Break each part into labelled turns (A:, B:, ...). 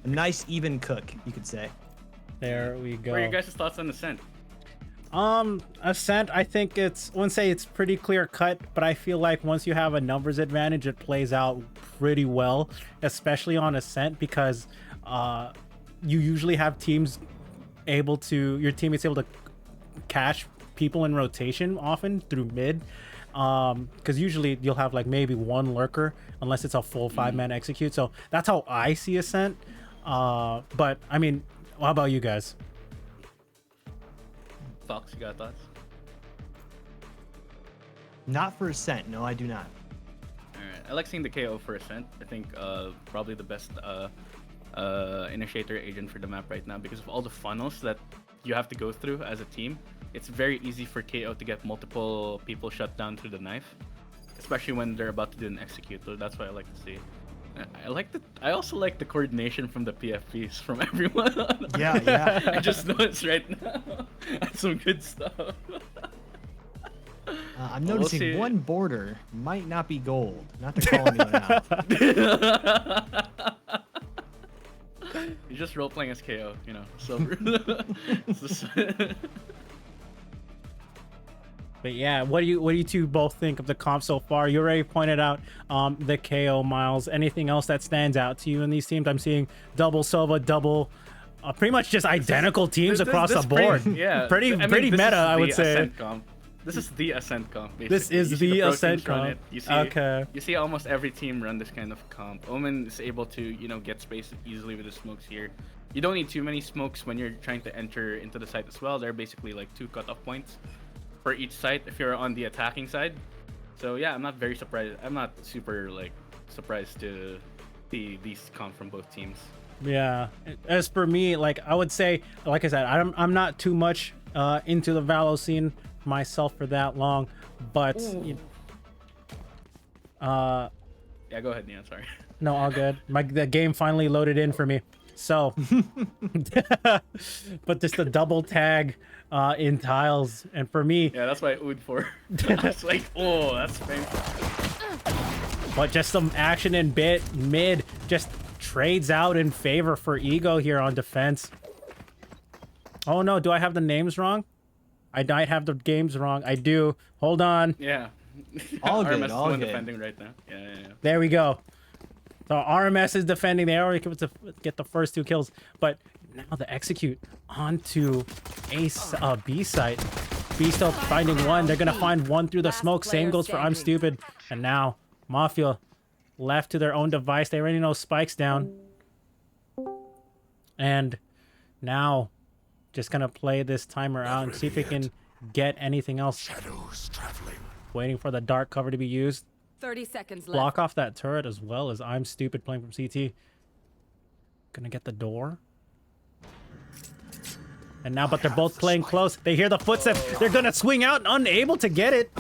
A: A nice even cook, you could say.
B: There we go.
C: What are your guys' thoughts on Ascent?
B: Ascent, I think I wouldn't say it's pretty clear cut, but I feel like once you have a numbers advantage, it plays out pretty well, especially on Ascent, because you usually have teams your teammates able to catch people in rotation often through mid, because usually you'll have like maybe one lurker unless it's a full 5-man execute. So that's how I see Ascent. But I mean, how about you guys?
C: Fox, you got thoughts?
A: Not for Ascent. No, I do not.
C: Alright, I like seeing the KO for Ascent. I think probably the best initiator agent for the map right now, because of all the funnels that you have to go through as a team. It's very easy for KO to get multiple people shut down through the knife, especially when they're about to do an execute. So that's what I like to see. I also like the coordination from the PFPs from everyone.
A: Yeah.
C: I just noticed right now. That's some good stuff.
A: I'm noticing one border might not be gold. Not to call anyone out.
C: You're just role playing as KO, you know. Silver.
B: But yeah, what do you two both think of the comp so far? You already pointed out the KO, Miles. Anything else that stands out to you in these teams? I'm seeing double Sova, double, pretty much just identical teams across the board. Pretty meta, I would say.
C: This is the Ascent comp. Basically.
B: This is the Ascent comp.
C: You see almost every team run this kind of comp. Omen is able to, get space easily with the smokes here. You don't need too many smokes when you're trying to enter into the site as well. They're basically like 2 cutoff points for each site if you're on the attacking side. So yeah, I'm not very surprised. I'm not super surprised to see these comp from both teams.
B: Yeah. As for me, I would say, like I said, I'm not too much into the Valo scene myself for that long, but
C: yeah, go ahead, Neon. Sorry.
B: No, all good. The game finally loaded in for me. So, but just the double tag in tiles, and for me,
C: yeah, that's what I oohed for. It's like, oh, that's painful.
B: But just some action in mid just trades out in favor for Ego here on defense. Oh no, do I have the names wrong? I might have the games wrong. I do. Hold on.
C: Yeah.
A: All good.
C: RMS
A: all
C: is the one
A: good.
C: defending right now. Yeah.
B: There we go. So RMS is defending. They already get the first 2 kills, but now the execute onto B site. B still finding one. They're gonna find one through the smoke. Same goes for I'm Stupid. And now Mafia left to their own device. They already know Spike's down. And now just gonna play this timer out and see if he can get anything else.
D: Shadows traveling.
B: Waiting for the dark cover to be used.
E: 30 seconds left.
B: Block off that turret as well as I'm Stupid playing from CT. Gonna get the door. And now, but they're both playing close. They hear the footsteps. They're gonna swing out, unable to get it.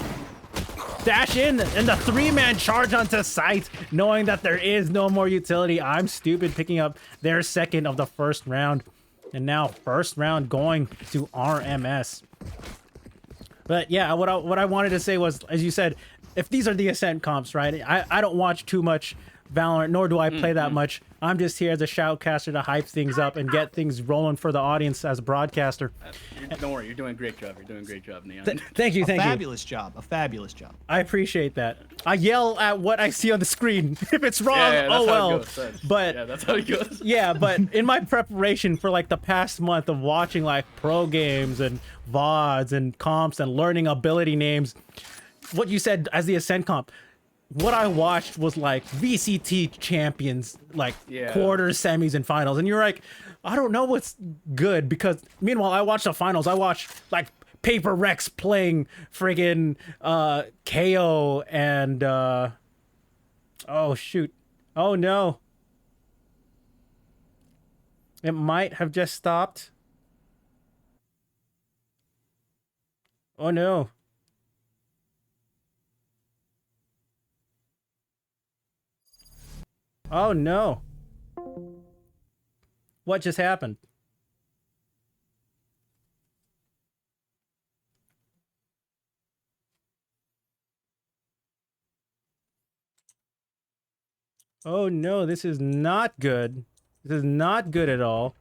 B: Dash in, and the 3-man charge onto site, knowing that there is no more utility. I'm Stupid picking up their second of the first round. And now, first round going to RMS. But yeah, what I wanted to say was, as you said, if these are the Ascent comps, right? I don't watch too much Valorant, nor do I play that much. I'm just here as a shoutcaster to hype things up and get things rolling for the audience as a broadcaster.
C: Don't worry, you're doing a great job. You're doing a great job, Neon.
B: Thank you.
A: A fabulous job.
B: I appreciate that. I yell at what I see on the screen. If it's wrong, oh well. But
C: yeah, that's how it goes.
B: Yeah, but in my preparation for the past month of watching pro games and VODs and comps and learning ability names, what you said as the Ascent comp, what I watched was VCT champions, quarters, semis, and finals. And you're like, I don't know what's good, because meanwhile, I watched the finals. I watched Paper Rex playing friggin' KO and oh shoot. Oh no. It might have just stopped. Oh no. Oh no. What just happened? Oh no, this is not good. This is not good at all.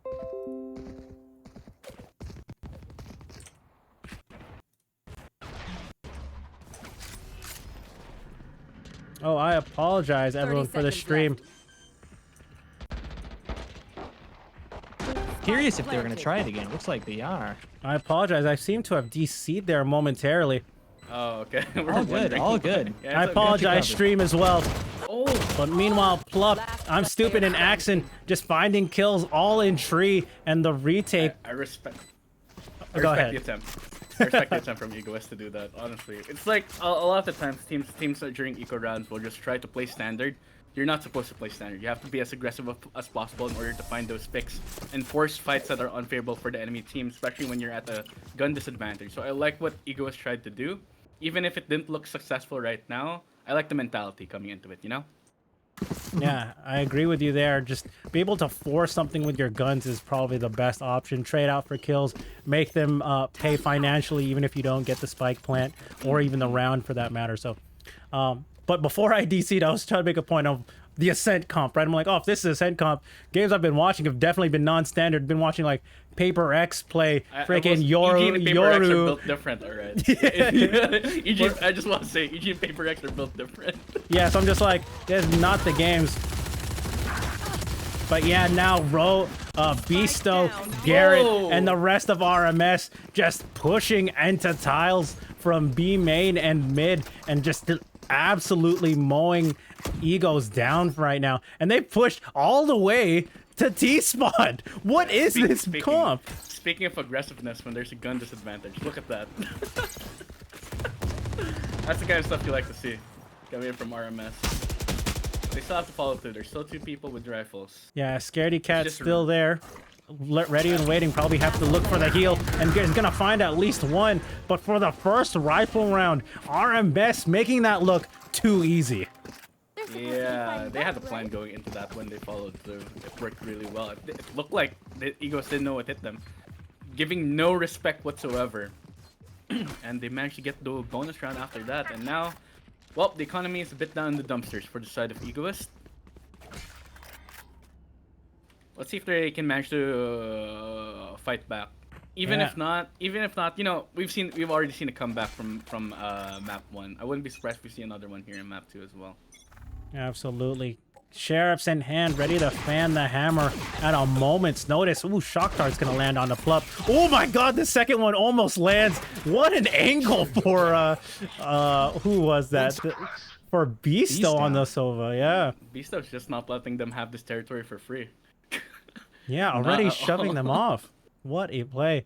B: Oh, I apologize, everyone, for the stream.
A: Curious if they were gonna try it again. Looks like they are.
B: I apologize. I seem to have DC'd there momentarily.
C: Oh, okay. We're
A: All good. All good.
C: Yeah,
B: I
C: it's okay.
B: apologize, stream as well.
C: Oh,
B: But meanwhile, Plup, I'm stupid in Axon, just finding kills all in tree, and the retake.
C: I respect.
B: Go ahead.
C: The attempt. I respect the attempt from Egoists to do that. Honestly, it's like a lot of the times teams during eco rounds will just try to play standard. You're not supposed to play standard. You have to be as aggressive as possible in order to find those picks and force fights that are unfavorable for the enemy team, especially when you're at a gun disadvantage. So I like what Egoists tried to do, even if it didn't look successful right now. I like the mentality coming into it, you know?
B: Yeah, I agree with you there. Just be able to force something with your guns is probably the best option. Trade out for kills, make them pay financially, even if you don't get the spike plant or even the round for that matter. So, but before I DC'd, I was trying to make a point of the Ascent comp, right? I'm like, oh, if this is Ascent comp, games I've been watching have definitely been non-standard. Been watching like Paper X play freaking
C: Yoru. EG and Paper X are
B: Yoru.
C: built different, alright. I just want to say, EG and Paper X are built different.
B: Yeah, so I'm just like, there's not the games. But yeah, now Beasto, Garrett,
C: Whoa.
B: and the rest of RMS just pushing into tiles from B main and mid and just absolutely mowing egos down right now. And they pushed all the way to T-spot. What is this comp?
C: Speaking of aggressiveness, when there's a gun disadvantage, look at that. That's the kind of stuff you like to see coming in from RMS. They still have to follow through. There's still 2 people with rifles.
B: Yeah, Scaredy Cat's
C: just
B: still there. Ready and waiting. Probably have to look for the heal. And is going to find at least one. But for the first rifle round, RMS making that look too easy.
C: Yeah, they had a plan going into that when they followed through. It worked really well. It looked like the Egos didn't know what hit them. Giving no respect whatsoever. And they managed to get the bonus round after that. And now, well, the economy is a bit down in the dumpsters for the side of Egoist. Let's see if they can manage to fight back. Even if not, you know, we've already seen a comeback from map 1. I wouldn't be surprised if we see another one here in map 2 as well.
B: Absolutely. Sheriff's in hand, ready to fan the hammer at a moment's notice. Ooh, Shock Dart's gonna land on the Plup. Oh my god, the second one almost lands. What an angle for who was that? For Beasto on the Sova, yeah.
C: Beasto's just not letting them have this territory for free.
B: Yeah, already shoving them off. What a play.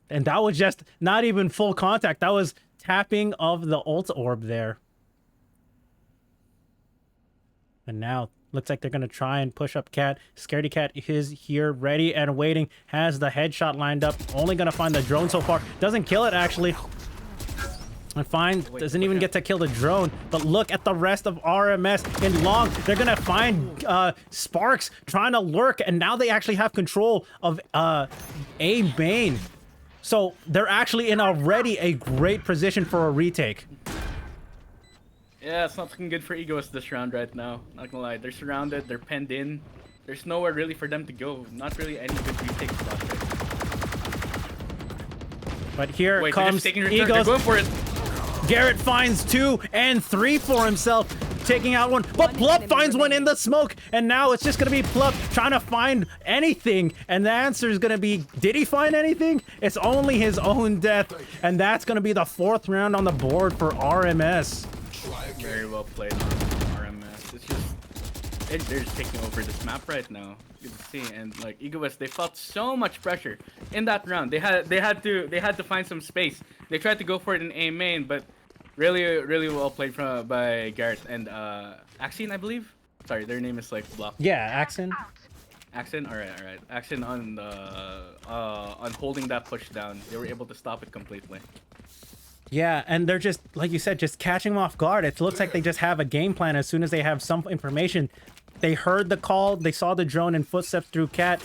B: And that was just not even full contact. That was tapping of the ult orb there. And now, looks like they're going to try and push up Cat. Scaredy Cat is here, ready and waiting. Has the headshot lined up. Only going to find the drone so far. Doesn't kill it, actually. And fine, doesn't even get to kill the drone. But look at the rest of RMS in long. They're going to find Sparks trying to lurk. And now they actually have control of A main. So they're actually in already a great position for a retake.
C: Yeah, it's not looking good for Egoists this round right now. Not gonna lie, they're surrounded, they're penned in. There's nowhere really for them to go. Not really any good retake spot right.
B: But here
C: Wait,
B: comes
C: Egos.
B: Egos.
C: Going for it.
B: Garrett finds 2 and 3 for himself, taking out one. But Plup finds one in the smoke, and now it's just gonna be Plup trying to find anything. And the answer is gonna be, did he find anything? It's only his own death, and that's gonna be the 4th round on the board for RMS.
C: Very well played, RMS. It's just they're just taking over this map right now. You can see, and like Egoists, they felt so much pressure in that round. They had to find some space. They tried to go for it in A main, but really well played by Garrett and Axine, I believe. Sorry, their name is like blocked.
B: Yeah, Axon.
C: Axine, all right. Axine on holding that push down. They were able to stop it completely.
B: Yeah, and they're just, like you said, just catching them off guard. It looks like they just have a game plan as soon as they have some information. They heard the call, they saw the drone and footsteps through Cat.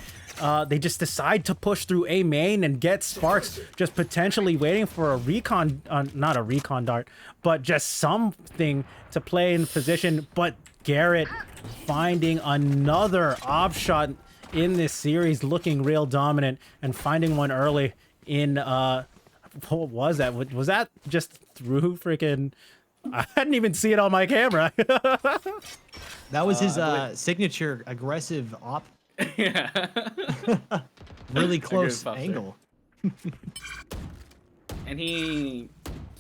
B: They just decide to push through A main and get Sparks, just potentially waiting for a recon, not a recon dart, but just something to play in position. But Garrett finding another op shot in this series, looking real dominant and finding one early in what was that? Was that just through freaking? I hadn't even seen it on my camera.
A: That was his signature aggressive op.
C: Yeah.
A: Really close
C: Aggressive
A: angle.
C: And he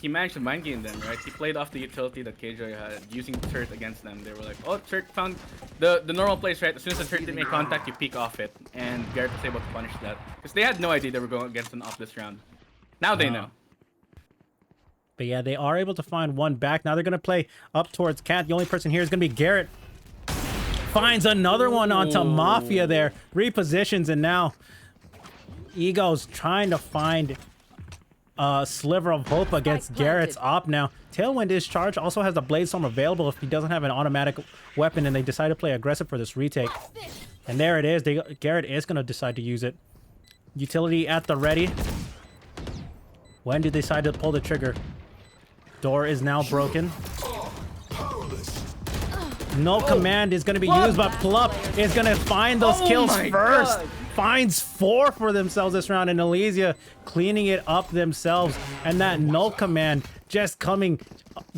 C: managed to mind game them, right? He played off the utility that Kjoy had, using turret against them. They were like, oh, turret found the normal place, right? As soon as the turret didn't make contact, you peek off it. And Garrett was able to punish that. Because they had no idea they were going against an op this round. Now they know.
B: But yeah, they are able to find one back. Now they're going to play up towards Cat. The only person here is going to be Garrett. Finds another one onto Mafia there. Repositions, and now Ego's trying to find a sliver of hope against Garrett's op now. Tailwind is charged, also has the Blade Storm available if he doesn't have an automatic weapon, and they decide to play aggressive for this retake. And there it is. Garrett is going to decide to use it. Utility at the ready. When did they decide to pull the trigger? Door is now broken. No command is going to be used, but Plup is going to find those kills first. Finds 4 for themselves this round, and Elysia cleaning it up themselves. And that null command just coming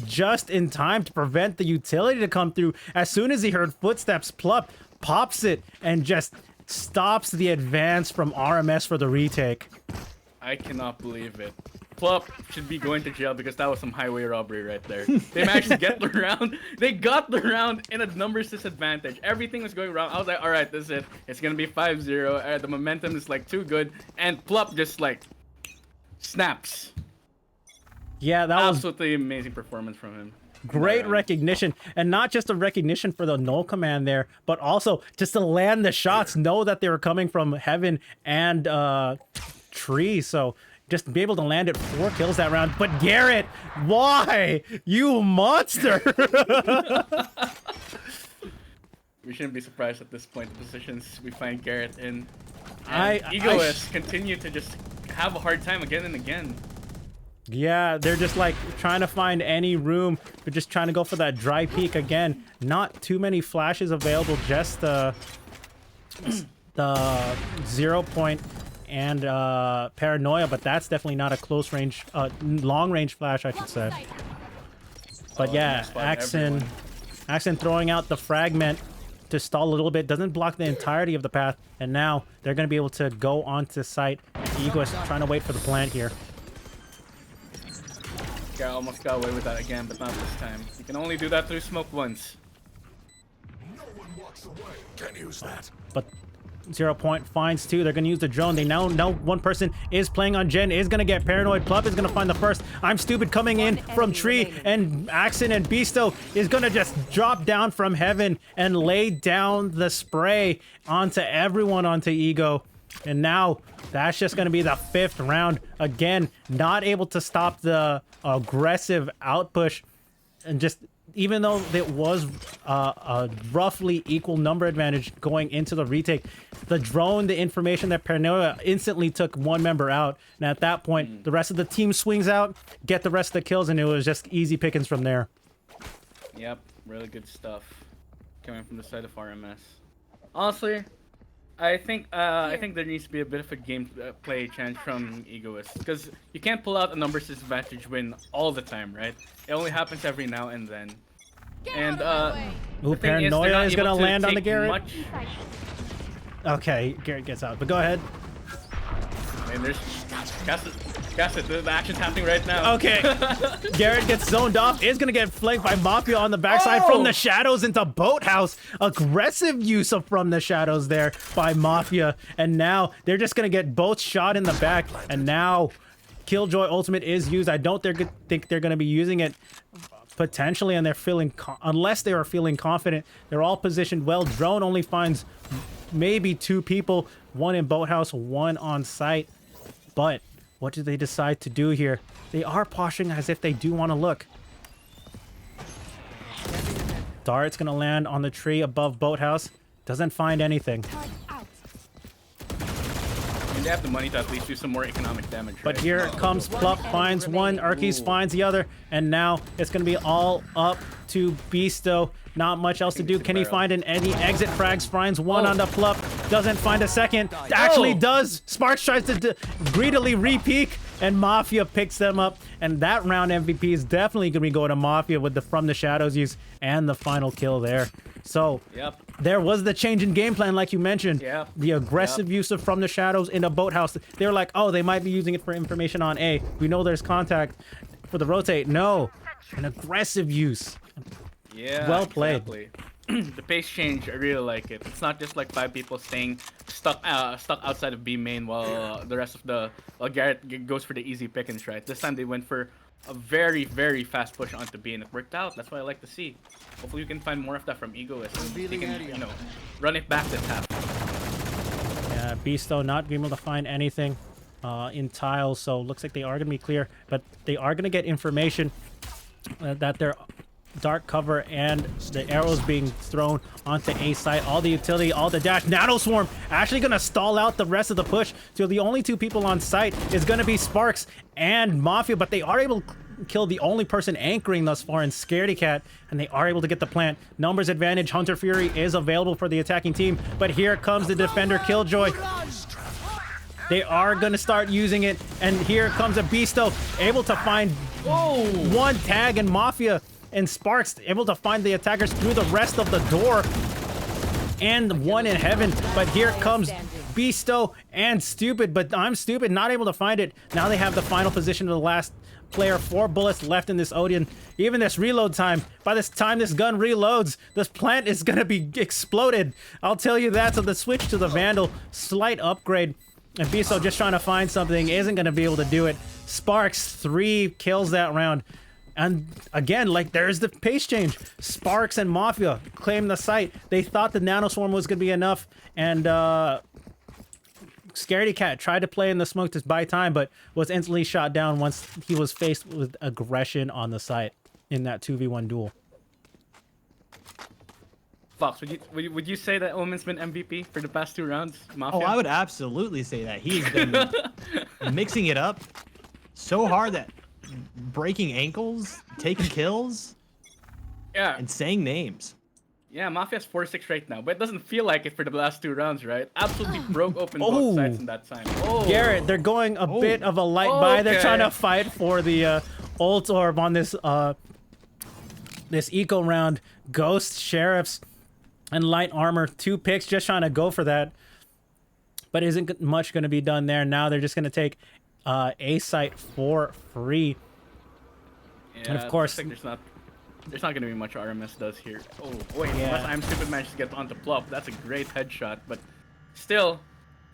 B: just in time to prevent the utility to come through. As soon as he heard footsteps, Plup pops it and just stops the advance from RMS for the retake.
C: I cannot believe it. Plup should be going to jail because that was some highway robbery right there. They managed to get the round. They got the round in a numbers disadvantage. Everything was going wrong. I was like, all right, this is it. It's going to be 5-0. The momentum is like too good. And Plup just like snaps.
B: Yeah, that was
C: absolutely amazing performance from him.
B: Great recognition, and not just a recognition for the null command there, but also just to land the shots, know that they were coming from heaven and tree. So just be able to land it 4 kills that round. But Garrett, why? You monster!
C: We shouldn't be surprised at this point, the positions we find Garrett in. And Egoists continue to just have a hard time again and again.
B: Yeah, they're just like trying to find any room. They're just trying to go for that dry peek again. Not too many flashes available, just the 0 point and paranoia, but that's definitely not a close range, long range flash, I should say. But yeah, Axon throwing out the fragment to stall a little bit, doesn't block the entirety of the path, and now they're going to be able to go onto site. Egoist trying to wait for the plant here.
C: Guy almost got away with that again, but not this time. You can only do that through smoke once.
D: No one walks away. Can't use that.
B: But 0 point finds 2. They're going to use the drone. They now know one person is playing on Jen, is going to get paranoid. Plup is going to find the first. I'm Stupid coming in from tree, and Axon and Beasto is going to just drop down from heaven and lay down the spray onto everyone onto Ego. And now that's just going to be the 5th round. Again, not able to stop the aggressive outpush, and just even though it was a roughly equal number advantage going into the retake, the drone, the information that Paranoia instantly took one member out, and at that point the rest of the team swings out, get the rest of the kills, and it was just easy pickings from there.
C: Yep, really good stuff coming from the side of RMS. Honestly, I think there needs to be a bit of a gameplay change from Egoists, because you can't pull out a numbers disadvantage win all the time, right? It only happens every now and then. And
B: Ooh, Paranoia is gonna land on the Garrett. Okay, Garrett gets out, but go ahead.
C: And there's Gasset, the action's happening right now.
B: Okay, Garrett gets zoned off, is gonna get flanked by Mafia on the backside from the shadows into Boathouse. Aggressive use of from the shadows there by Mafia, and now they're just gonna get both shot in the back, and now Killjoy ultimate is used. I don't think they're gonna be using it potentially, and they're feeling unless they are feeling confident. They're all positioned well. Drone only finds maybe 2 people, one in Boathouse, one on site. But what do they decide to do here? They are poshing as if they do want to look. Dart's gonna land on the tree above Boathouse. Doesn't find anything.
C: And they have the money to at least do some more economic damage.
B: But
C: right?
B: here comes Plup, finds one, Arkeys finds the other, and now it's gonna be all up to Beasto. Not much else to do. Can he find any exit frags? Finds one on the Plup. Doesn't find a second. Actually does. Sparks tries to greedily re-peek, and Mafia picks them up. And that round MVP is definitely going to be going to Mafia with the From the Shadows use and the final kill there. So there was the change in game plan, like you mentioned. The aggressive use of From the Shadows in a boathouse. They were like, oh, they might be using it for information on A. We know there's contact for the rotate. No, an aggressive use. Well played.
C: Exactly. The pace change, I really like it. It's not just like 5 people staying stuck outside of B main while the rest of the Garrett goes for the easy pick and try. This time they went for a very, very fast push onto B, and it worked out. That's what I like to see. Hopefully we can find more of that from Egoists. They can, you know, run it back this half.
B: Yeah, Beasto not being able to find anything in tiles, so looks like they are going to be clear, but they are going to get information that they're dark cover and the arrows being thrown onto A site. All the utility, all the dash. Nano Swarm actually gonna stall out the rest of the push. So the only 2 people on site is gonna be Sparks and Mafia, but they are able to kill the only person anchoring thus far in Scaredy Cat, and they are able to get the plant. Numbers advantage. Hunter Fury is available for the attacking team, but here comes the defender Killjoy. They are gonna start using it, and here comes a Beasto able to find one tag, and Mafia and Sparks able to find the attackers through the rest of the door, and one in heaven. But here comes Beasto and Stupid, but I'm Stupid not able to find it. Now they have the final position of the last player. 4 bullets left in this Odeon. Even this reload time, by this time this gun reloads, this plant is gonna be exploded, I'll tell you that. So the switch to the Vandal, slight upgrade, and Beasto just trying to find something, isn't gonna be able to do it. Sparks 3 kills that round. And again, like, there's the pace change. Sparks and Mafia claim the site. They thought the Nano Swarm was going to be enough. And Scaredy Cat tried to play in the smoke to buy time, but was instantly shot down once he was faced with aggression on the site in that 2v1 duel.
C: Fox, would you say that Omen's been MVP for the past 2 rounds? Mafia?
A: Oh, I would absolutely say that. He's been mixing it up so hard that breaking ankles, taking kills, and saying names.
C: Yeah, Mafia's 4-6 right now, but it doesn't feel like it for the last 2 rounds, right? Absolutely broke open both sides in that time.
B: Garrett, they're going a bit of a light buy. They're trying to fight for the ult orb on this this eco round. Ghost, Sheriffs, and Light Armor. 2 picks, just trying to go for that. But isn't much going to be done there. Now they're just going to take A site for free.
C: Yeah,
B: and of course,
C: there's not going to be much RMS does here. Oh wait, unless I'm Stupid manages to get onto Plop. That's a great headshot, but still,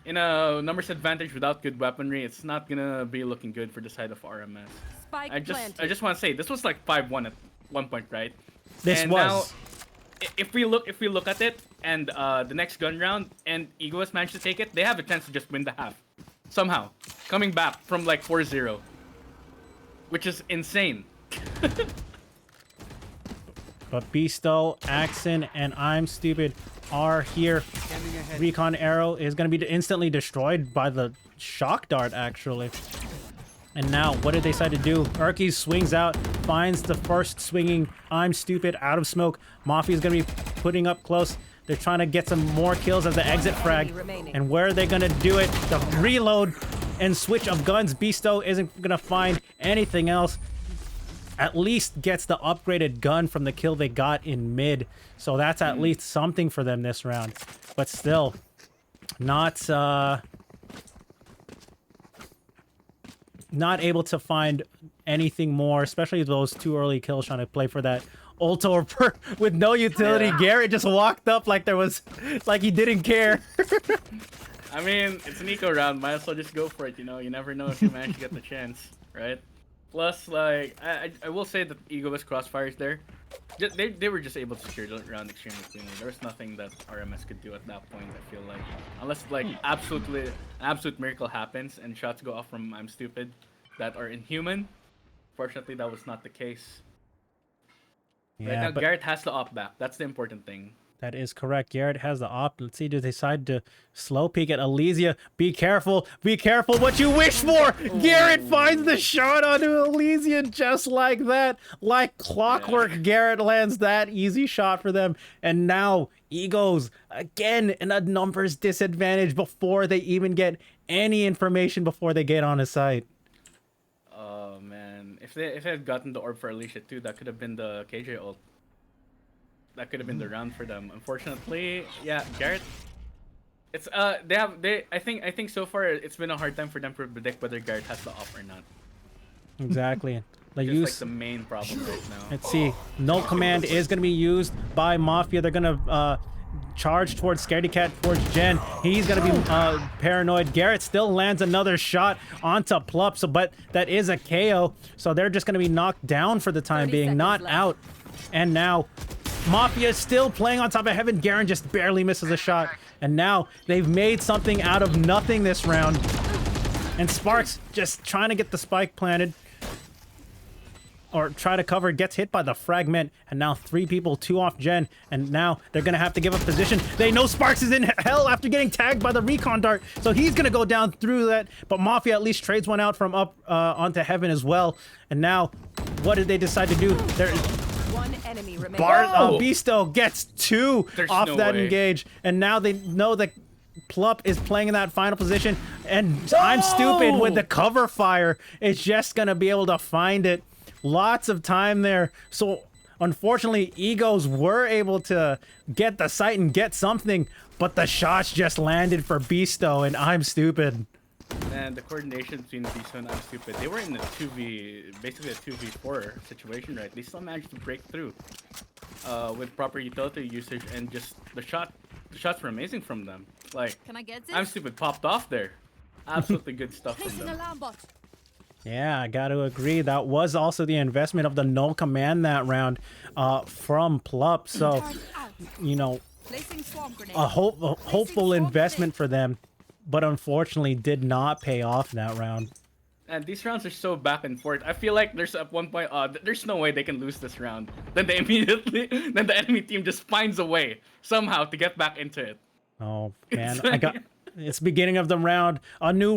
C: in a numbers advantage without good weaponry, it's not gonna be looking good for the side of RMS. I just want to say this was like 5-1 at one point, right?
B: This
C: and
B: was.
C: Now, if we look at it, and the next gun round, and Egoists managed to take it, they have a chance to just win the half. Somehow, coming back from like 4-0, which is insane.
B: But Beasto, Axon, and I'm Stupid are here. Recon Arrow is going to be instantly destroyed by the Shock Dart, actually. And now, what did they decide to do? Urky swings out, finds the first swinging I'm Stupid out of smoke. Mafia's going to be putting up close. They're trying to get some more kills as the exit frag. And where are they going to do it? The reload and switch of guns. Beasto isn't going to find anything else. At least gets the upgraded gun from the kill they got in mid. So that's at least something for them this round. But still, not able to find anything more, especially those 2 early kills trying to play for that ult orb with no utility. Yeah. Garrett just walked up like he didn't care.
C: I mean, it's an eco round. Might as well just go for it, you know? You never know if you manage to get the chance, right? Plus, like, I will say that Egoist crossfires there. They were just able to secure the round extremely cleanly. There was nothing that RMS could do at that point, I feel like. Unless, like, an absolute miracle happens and shots go off from I'm Stupid that are inhuman. Fortunately, that was not the case. Yeah, right now, but Garrett has the op back. That's the important thing.
B: That is correct. Garrett has the op. Let's see, do they decide to slow peek at Elysia? Be careful. Be careful what you wish for. Garrett finds the shot onto Elysia just like that. Like clockwork, Garrett lands that easy shot for them. And now Egos, again, in a numbers disadvantage before they even get any information before they get on a site.
C: Oh, man. If they had gotten the orb for Alicia, too, that could have been the KJ ult. That could have been the round for them. Unfortunately, yeah, Garrett. It's I think so far it's been a hard time for them to predict whether Garrett has the off or not.
B: Exactly. The
C: Just
B: use,
C: like the main problem right now.
B: let's see. Null command is going to be used by Mafia. They're going to charge towards Scaredy Cat, towards Jen. He's going to be paranoid. Garrett still lands another shot onto Plup, so, but that is a KO. So they're just going to be knocked down for the time being, not out. And now Mafia is still playing on top of Heaven. Garen just barely misses a shot. And now they've made something out of nothing this round. And Sparks just trying to get the spike planted. Or try to cover, gets hit by the fragment, and now 3 people, 2 off Jen, and now they're gonna have to give up position. They know Sparks is in hell after getting tagged by the recon dart, so he's gonna go down through that, but Mafia at least trades one out from up onto Heaven as well. And now, what did they decide to do?
E: One enemy remaining.
B: Bisto gets 2 off that engage, and now they know that Plup is playing in that final position, and I'm stupid with the cover fire. It's just gonna be able to find it. Lots of time there. So unfortunately, Egos were able to get the site and get something, but the shots just landed for Bisto, and I'm stupid.
C: And the coordination between Bisto and I'm stupid. They were in a 2v, basically a 2v4 situation, right? They still managed to break through with proper utility usage, and just the shots were amazing from them. Like,
E: Can I get this?
C: I'm stupid popped off there. Absolutely good stuff from
E: Placing
C: them.
E: alarm bot.
B: Yeah, I got to agree. That was also the investment of the null command that round from Plup. So, you know,
E: Placing swarm grenade.
B: a hopeful investment for them, but unfortunately did not pay off that round.
C: And these rounds are so back and forth. I feel like there's at one point, there's no way they can lose this round. Then the enemy team just finds a way somehow to get back into it.
B: Oh man, it's beginning of the round, a new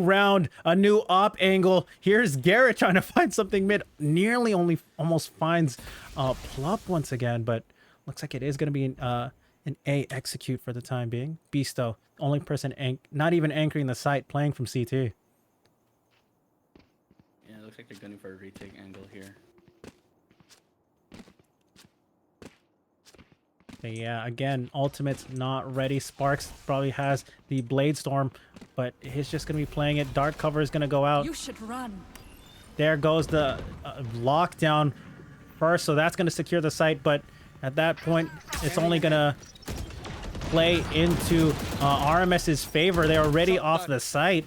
B: up angle. Here's Garrett trying to find something mid, nearly almost finds Plup once again, but looks like it is going to be an A execute for the time being. Bisto, only person not even anchoring the site, playing from CT.
C: Yeah, it looks like they're gunning for a retake angle here.
B: But yeah, again, ultimate's not ready. Sparks probably has the Blade Storm, but he's just going to be playing it. Dark cover is going to go out.
E: You should run.
B: There goes the lockdown first, so that's going to secure the site, but at that point, it's only going to play into RMS's favor. They're already off the site,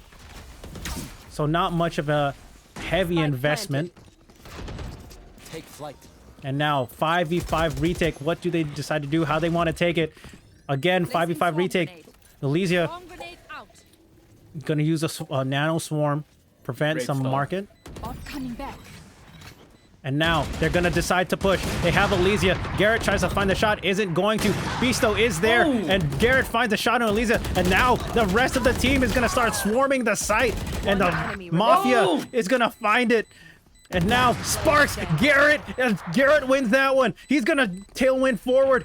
B: so not much of a heavy investment.
F: Take flight.
B: And now 5v5 retake. What do they decide to do? How they want to take it? Again, 5v5 retake. Elysia
E: Swarm grenade out.
B: gonna use a nano swarm, prevent
C: Great
B: some
C: stall.
B: market.
E: Bot coming back.
B: And now they're gonna decide to push. They have Elysia. Garrett tries to find the shot, isn't going to. Bisto is there, and Garrett finds a shot on Elysia. And now the rest of the team is gonna start swarming the site, and the Mafia is gonna find it. And now Sparks, Garrett wins that one. He's gonna tailwind forward.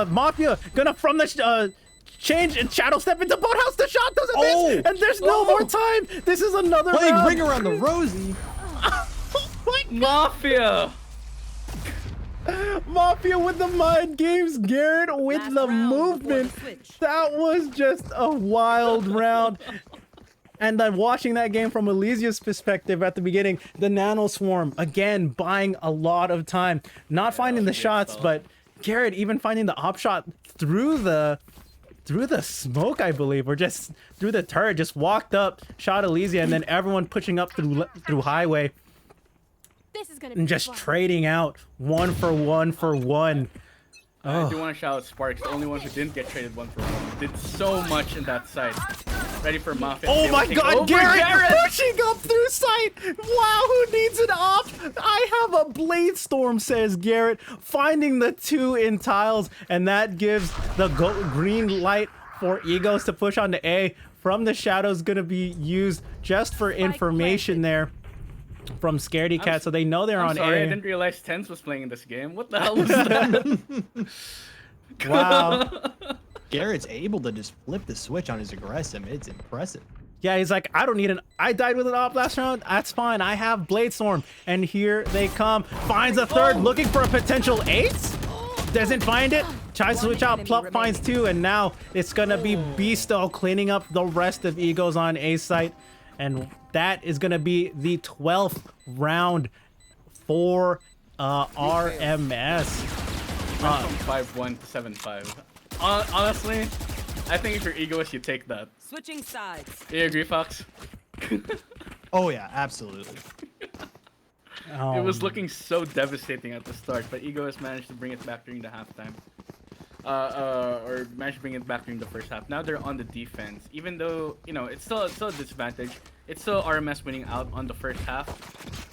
B: Mafia gonna from the change and shadow step into boathouse. The shot doesn't miss, and there's no more time. This is another
A: Playing
B: round.
A: Ring Around the Rosie.
C: Mafia!
B: Mafia with the mind games, Garrett with
E: Last
B: the
E: round before
B: movement.
E: the switch.
B: That was just a wild round. And then watching that game from Elysia's perspective at the beginning, the Nano Swarm, again, buying a lot of time. Not finding the shots, but Garrett even finding the op shot through the smoke, I believe, or just through the turret, just walked up, shot Elysia, and then everyone pushing up through highway
E: This is gonna be
B: and just
E: fun.
B: trading out one for one.
C: I do want to shout out Sparks, the only one who didn't get traded 1-for-1. Did so much in that side. Ready for Mafia.
B: Oh my
C: Take over
B: god, Garrett pushing up through sight! Wow, who needs it up? I have a Blade Storm, says Garrett, finding the 2 in tiles, and that gives the green light for Egos to push on to A. From the shadows gonna be used just for information there from Scaredy Cat, so they know they're
C: I'm
B: on
C: sorry,
B: A.
C: I didn't realize Tens was playing in this game. What the hell was that?
B: Wow.
A: Garrett's able to just flip the switch on his aggressive. It's impressive.
B: Yeah, he's like, I don't need I died with an op last round. That's fine. I have Blade Storm. And here they come. Finds a third, looking for a potential ace. Doesn't find it. Tries to switch out. Plup finds two. And now it's going to be Beasto cleaning up the rest of Egos on A site. And that is going to be the 12th round for RMS.
C: From 5-1 to 7-5. Honestly, I think if you're Egoist, you take that.
G: Switching sides.
C: You agree, Fox?
A: Oh yeah, absolutely.
C: It was looking so devastating at the start, but Egoist managed to bring it back during the halftime. Or managed to bring it back during the first half. Now they're on the defense. Even though, you know, it's still a disadvantage. It's still RMS winning out on the first half.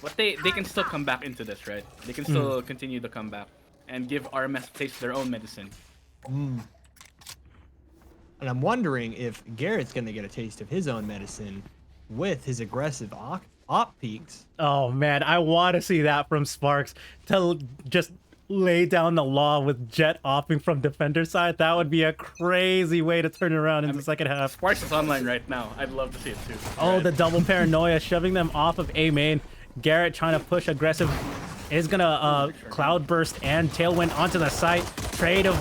C: But they can still come back into this, right? They can still continue the comeback and give RMS a taste of their own medicine.
A: And I'm wondering if Garrett's going to get a taste of his own medicine with his aggressive op peaks.
B: Oh man, I want to see that from Sparks to just lay down the law with Jet opping from defender side. That would be a crazy way to turn around in the second half.
C: Sparks is online right now. I'd love to see it too.
B: Oh, the double paranoia, shoving them off of A main. Garrett trying to push aggressive. Is gonna cloudburst and tailwind onto the site. Trade of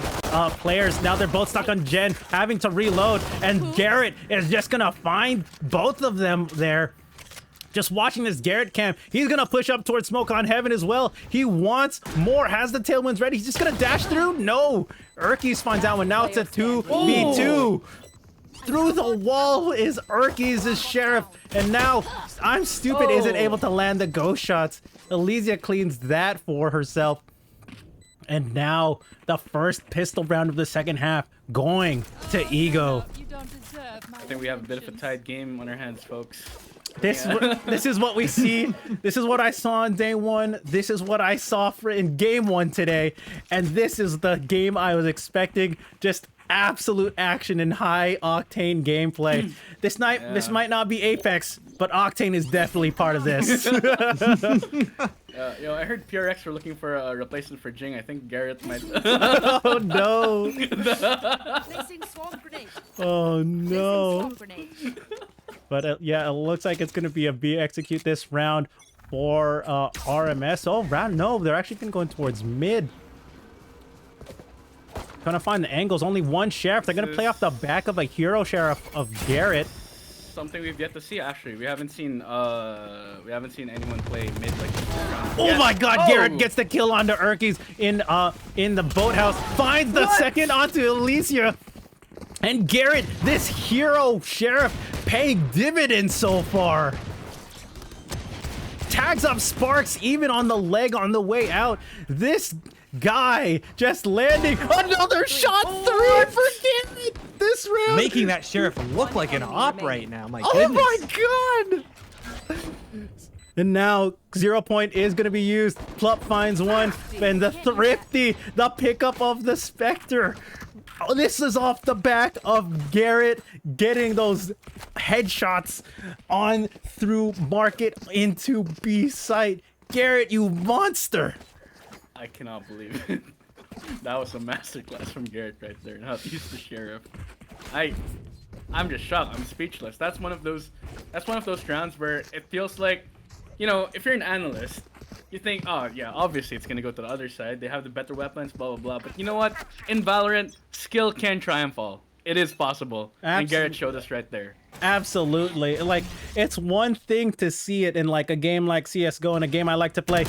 B: players. Now they're both stuck on Jen, having to reload, and Garrett is just gonna find both of them there. Just watching this Garrett cam, he's gonna push up towards Smoke on Heaven as well. He wants more, has the tailwinds ready. He's just gonna dash through. No, Urkies finds out when now it's a 2v2. Through the wall is Urkies' Sheriff, and now I'm Stupid isn't able to land the ghost shots. Elysia cleans that for herself. And now the first pistol round of the second half going to Ego.
C: I think we have a bit of a tight game on our hands, folks.
B: This is what we see. This is what I saw on day one. This is what I saw in game one today. And this is the game I was expecting. Just absolute action and high octane gameplay. This might not be Apex, but Octane is definitely part of this.
C: You know, I heard PRX were looking for a replacement for Jing. I think Garrett might.
B: Oh no!
E: Placing swarm grenade.
B: Oh no!
E: Swarm grenade.
B: But yeah, it looks like it's gonna be a B execute this round for RMS. Oh, round no, they're actually gonna go in towards mid. Trying to find the angles. Only one sheriff. They're gonna play off the back of a hero sheriff of Garrett.
C: Something we've yet to see. Actually, we haven't seen anyone play mid like this round.
B: Oh my God! Garrett gets the kill onto Urkies in the boathouse. Finds the second onto Elysia. And Garrett, this hero sheriff, paying dividends so far. Tags up Sparks even on the leg on the way out. This guy just landing another shot. 3 for Garrett this round.
A: Making that sheriff look like an op right now. My
B: Oh
A: goodness.
B: my God. And now 0 point is going to be used. Plup finds one. And the Thrifty, the pickup of the Spectre. Oh, this is off the back of Garrett getting those headshots on through market into B site. Garrett, you monster.
C: I cannot believe it. That was a masterclass from Garrett right there. Not he's the sheriff. I'm just shocked. I'm speechless. That's one of those rounds where it feels like, you know, if you're an analyst, you think, oh yeah, obviously it's gonna go to the other side. They have the better weapons, blah blah blah. But you know what? In Valorant, skill can triumph all. It is possible. And Garrett showed us right there.
B: Absolutely. Like, it's one thing to see it in like a game like CSGO and a game I like to play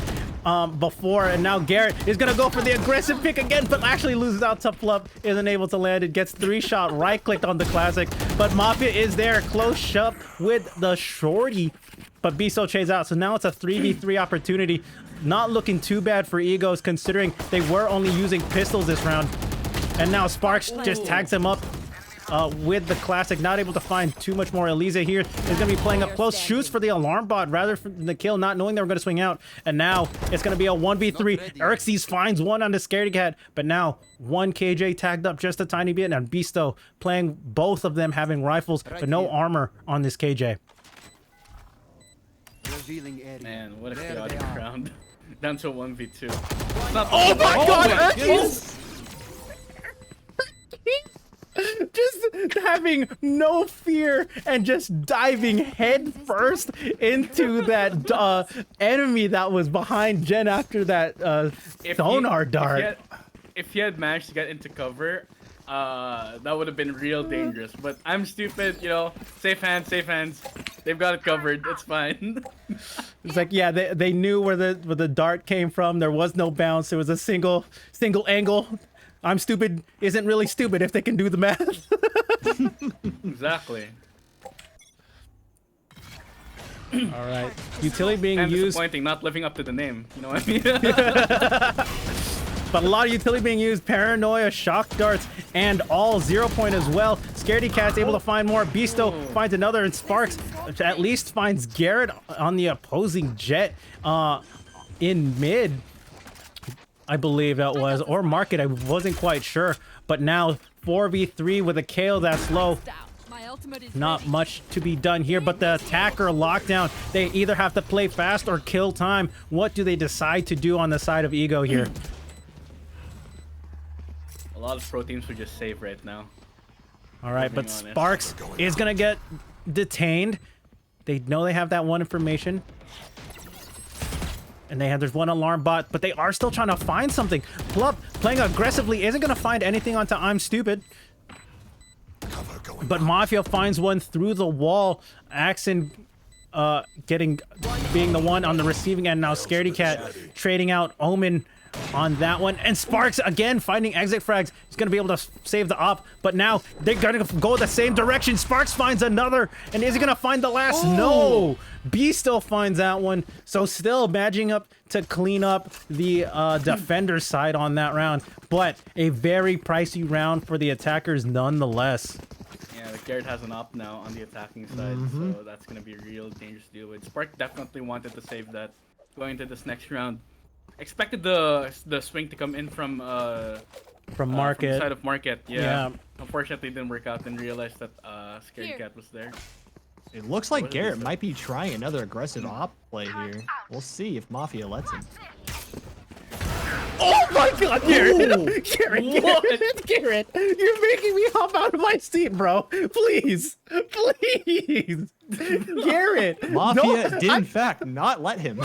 B: before, and now Garrett is gonna go for the aggressive pick again, but actually loses out to Plup, isn't able to land it, gets 3-shot, right-clicked on the classic, but Mafia is there, close up with the shorty, but Biso chase out, so now it's a 3v3 opportunity. Not looking too bad for Egos, considering they were only using pistols this round, and now Sparks just tags him up with the classic, not able to find too much more. Elysia here is going to be playing up close, shoots for the alarm bot rather than the kill, not knowing they were going to swing out. And now it's going to be a 1v3. Erixes finds one on the Scaredy Cat, but now one KJ tagged up just a tiny bit, and Bisto playing both of them having rifles, but no armor on this KJ.
C: Man, what a chaotic round. Down to 1v2.
B: Oh my God, Erixes! Just having no fear and just diving head first into that enemy that was behind Jen after that sonar dart.
C: If he had managed to get into cover, that would have been real dangerous. But I'm stupid, you know. Safe hands, safe hands. They've got it covered. It's fine.
B: It's like, yeah, they knew where the dart came from. There was no bounce. There was a single angle. I'm stupid isn't really stupid if they can do the math.
C: Exactly.
B: All right. Utility being
C: And
B: used.
C: disappointing, not living up to the name. You know what I mean?
B: But a lot of utility being used. Paranoia, shock darts, and all 0 point as well. Scaredy Cat's able to find more. Beasto finds another, and Sparks at least finds Garrett on the opposing jet in mid. I believe that was, or market, I wasn't quite sure. But now 4v3 with a KO that's low. Not much to be done here, but the attacker lockdown, they either have to play fast or kill time. What do they decide to do on the side of Ego here?
C: A lot of pro teams would just save right now.
B: All right, but Sparks is going to get detained. They know they have that one information. And there's one alarm bot, but they are still trying to find something. Plup playing aggressively isn't going to find anything onto I'm Stupid. But Mafia finds one through the wall. Axon being the one on the receiving end now. Scaredy Cat trading out Omen on that one. And Sparks again finding exit frags. He's going to be able to save the op. But now they're going to go the same direction. Sparks finds another. And is he going to find the last? Oh. No. B still finds that one. So still matching up to clean up the defender side on that round. But a very pricey round for the attackers nonetheless.
C: Yeah, the Garrett has an op now on the attacking side. So that's going to be real dangerous to deal with. Spark definitely wanted to save that going into this next round. Expected the swing to come in from
B: market,
C: from the side of market. Yeah. Unfortunately, it didn't work out. Didn't realize that Scaredy Cat was there.
A: It looks like Garrett might be trying another aggressive op play here. We'll see if Mafia lets him.
B: Oh my God, Garrett! Garrett, you're making me hop out of my seat, bro. Please, please, Garrett.
A: Mafia did in fact not let him.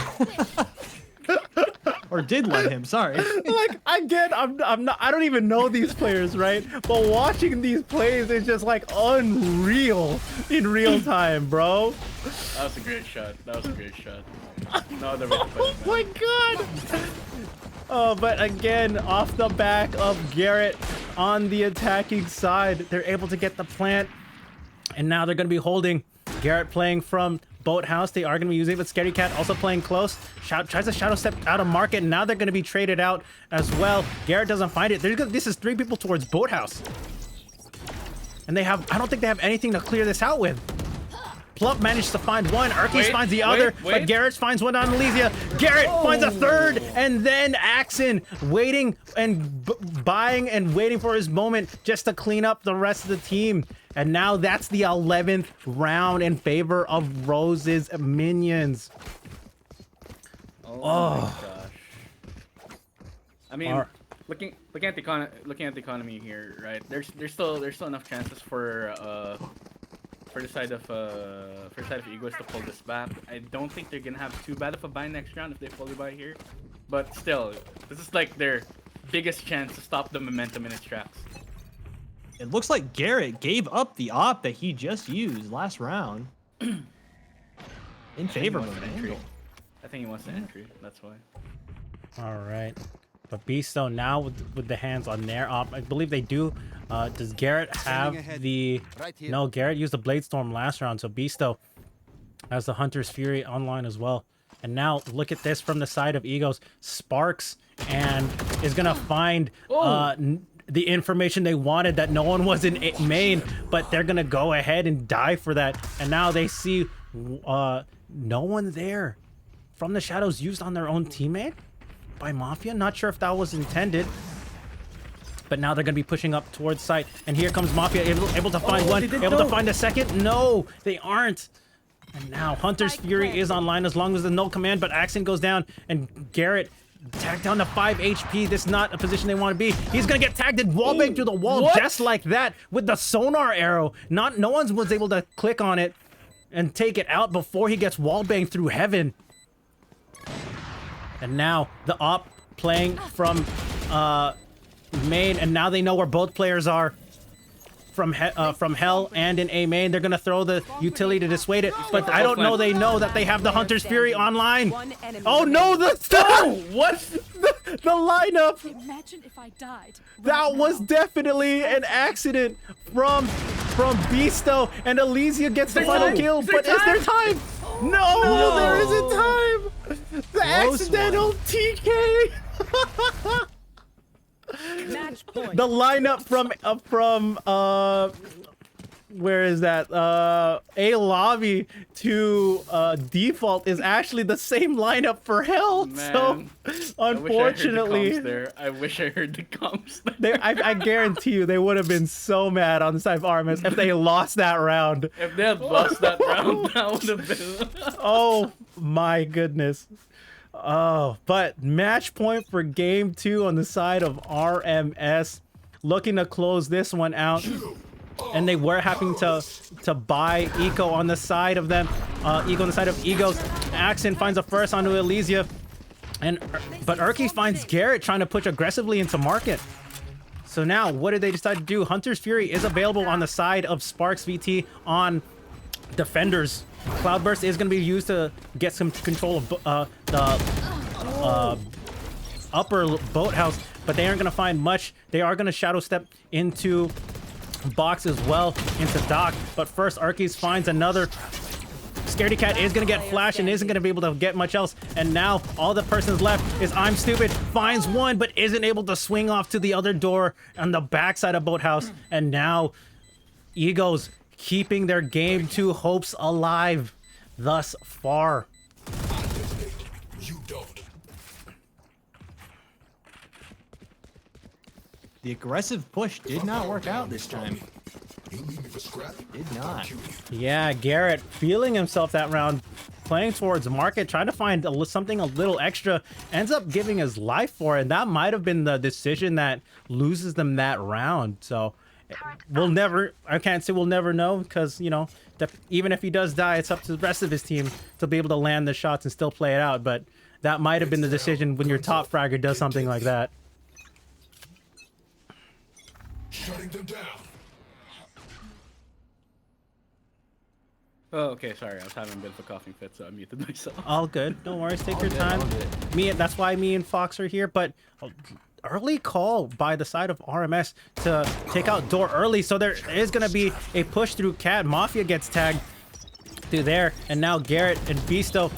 A: Or did let him, sorry.
B: Like, again, I don't even know these players, right? But watching these plays is just like unreal in real time, bro.
C: That was a great shot. That was a great shot. No other way to put it,
B: Oh my God. Oh, but again, off the back of Garrett on the attacking side, they're able to get the plant. And now they're going to be holding. Garrett playing from Boathouse. They are going to be using it, but Scaredy Cat also playing close. Tries to shadow step out of market, and now they're going to be traded out as well. Garrett doesn't find it. This is 3 people towards Boathouse. And I don't think they have anything to clear this out with. Plup managed to find one. Arceus finds the other, but Garrett finds one on Elysia. Garrett finds a third, and then Axon waiting and buying and waiting for his moment just to clean up the rest of the team. And now that's the 11th round in favor of Rose's minions.
C: Oh my gosh. I mean, looking at the economy here, right? There's still enough chances for the side of Egoists to pull this back. I don't think they're gonna have too bad of a buy next round if they fully buy here, but still, this is like their biggest chance to stop the momentum in its tracks.
A: It looks like Garrett gave up the op that he just used last round in favor of an entry.
C: I think he wants the entry. That's why.
B: All right, but Beasto now with the hands on their op. I believe they do. Does Garrett have the? No, Garrett used the Blade Storm last round, so Beasto has the Hunter's Fury online as well. And now look at this from the side of Egos. Sparks and is gonna find the information they wanted, that no one was in main, but they're gonna go ahead and die for that. And now they see no one there from the shadows used on their own teammate by Mafia. Not sure if that was intended, but now they're gonna be pushing up towards site. And here comes Mafia, able to find one, able to find a second. No, they aren't. And now Hunter's Fury is online as long as the no command, but Axon goes down, and Garrett Tagged down to 5 HP. This is not a position they want to be. He's gonna get tagged and wallbanged through the wall just like that with the sonar arrow. No one was able to click on it and take it out before he gets wallbanged through heaven. And now the op playing from main, and now they know where both players are from hell and in A main. They're gonna throw the utility to dissuade it, but I don't know they know that they have the Hunter's Fury online. Oh no, the lineup.
E: Imagine if I died.
B: That was definitely an accident from Beasto, and Elysia gets the final kill. But is there time? No, there isn't time. The accidental TK.
E: Match point.
B: The lineup from where is that? A lobby to default is actually the same lineup for hell.
C: Man,
B: so unfortunately,
C: I wish I heard the comms there.
B: I guarantee you they would have been so mad on the side of RMS if they lost that round.
C: If they had lost that round, that would have been.
B: Oh my goodness. Oh, but match point for game 2 on the side of RMS, looking to close this one out. And they were having to buy Eco on the side of them. Eco on the side of Egos. Axon finds a first onto Elysia. But Urki finds Garrett trying to push aggressively into market. So now, what did they decide to do? Hunter's Fury is available on the side of Sparks VT on Defenders. Cloudburst is going to be used to get some control of the upper boathouse, but they aren't going to find much. They are going to shadow step into box as well, into dock. But first, Arceus finds another. Scaredy Cat is going to get flash and isn't going to be able to get much else. And now all the person's left is I'm Stupid. Finds one, but isn't able to swing off to the other door on the backside of boathouse. And now Egos keeping their game 2 hopes alive thus far.
D: You don't.
A: The aggressive push did not work out this time.
D: You leave me for scrap?
A: Did not.
B: Yeah, Garrett feeling himself that round, playing towards market, trying to find something a little extra, ends up giving his life for it. And that might have been the decision that loses them that round. So I can't say we'll never know, because, you know, even if he does die, it's up to the rest of his team to be able to land the shots and still play it out. But that might have been the decision when your top fragger does something like that.
D: Shutting them down.
C: Oh, okay, sorry. I was having a bit of a coughing fit, so I muted myself.
B: All good. No worries. Take your time. That's why me and Fox are here. But early call by the side of RMS to take out door early. So there is going to be a push through Cat. Mafia gets tagged through there. And now Garrett and Beasto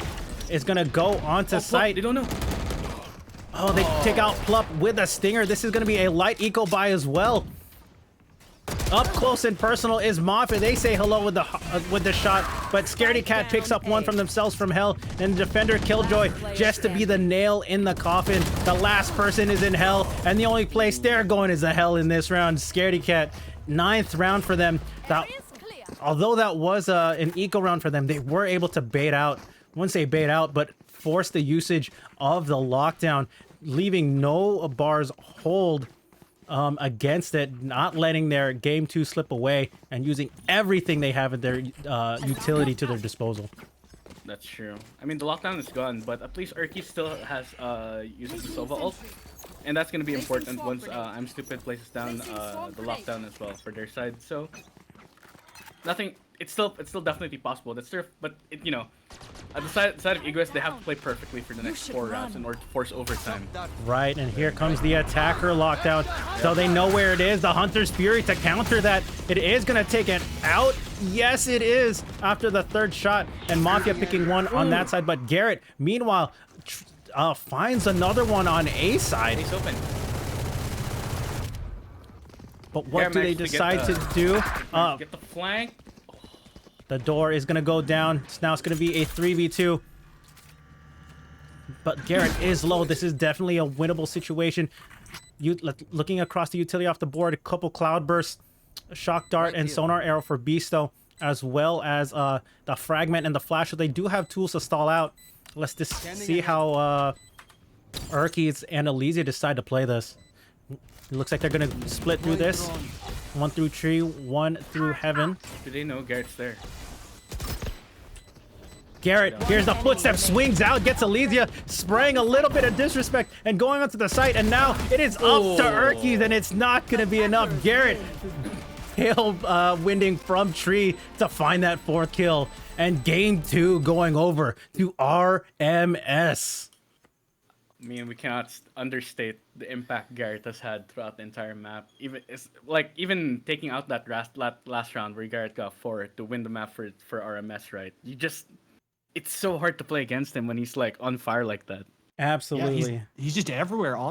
B: is going to go onto site.
C: They don't know.
B: Oh, they take out Plup with a stinger. This is going to be a light eco buy as well. Up close and personal is Mafia. They say hello with the shot, but Scaredy Cat picks up one from themselves from hell, and Defender Killjoy just to be the nail in the coffin. The last person is in hell, and the only place they're going is the hell in this round. Scaredy Cat, 9th round for them. Although that was an eco round for them, they were able to bait out. I wouldn't say bait out, but force the usage of the lockdown, leaving no bars hold against it, not letting their game 2 slip away, and using everything they have at their utility to their disposal.
C: That's true. I mean, the lockdown is gone, but at least Urki still has uses the Sova ult, and that's gonna be important once I'm Stupid places down the lockdown as well for their side. So nothing. It's still definitely possible. That's true, but you know, at the side of Egoists, they have to play perfectly for the next 4 rounds in order to force overtime.
B: Right, and here comes the attacker lockdown. So they know where it is. The Hunter's Fury to counter that. It is going to take it out. Yes, it is. After the 3rd shot, and Mafia picking one on that side. But Garrett, meanwhile, finds another one on A side.
C: Ace open.
B: But what do they decide to do?
C: Get the flank.
B: The door is going to go down. Now it's going to be a 3v2. But Garrett is low. This is definitely a winnable situation. Looking across the utility off the board, a couple Cloudbursts, Shock Dart, and Sonar Arrow for Beasto, as well as the Fragment and the Flash. So they do have tools to stall out. Let's just see how Urkies and Elysia decide to play this. It looks like they're gonna split through this. One through tree, one through heaven.
C: Do they know Garrett's there?
B: Garrett, here's the footstep, swings out, gets Elysia, spraying a little bit of disrespect and going onto the site, and now it is up to Urkies, and it's not gonna be enough. Garrett tail winding from tree to find that 4th kill, and game 2 going over to RMS.
C: I mean, we cannot understate the impact Garrett has had throughout the entire map. Even taking out that last round where Garrett got 4 to win the map for RMS, right? It's so hard to play against him when he's like on fire like that.
B: Absolutely.
A: Yeah, he's just everywhere on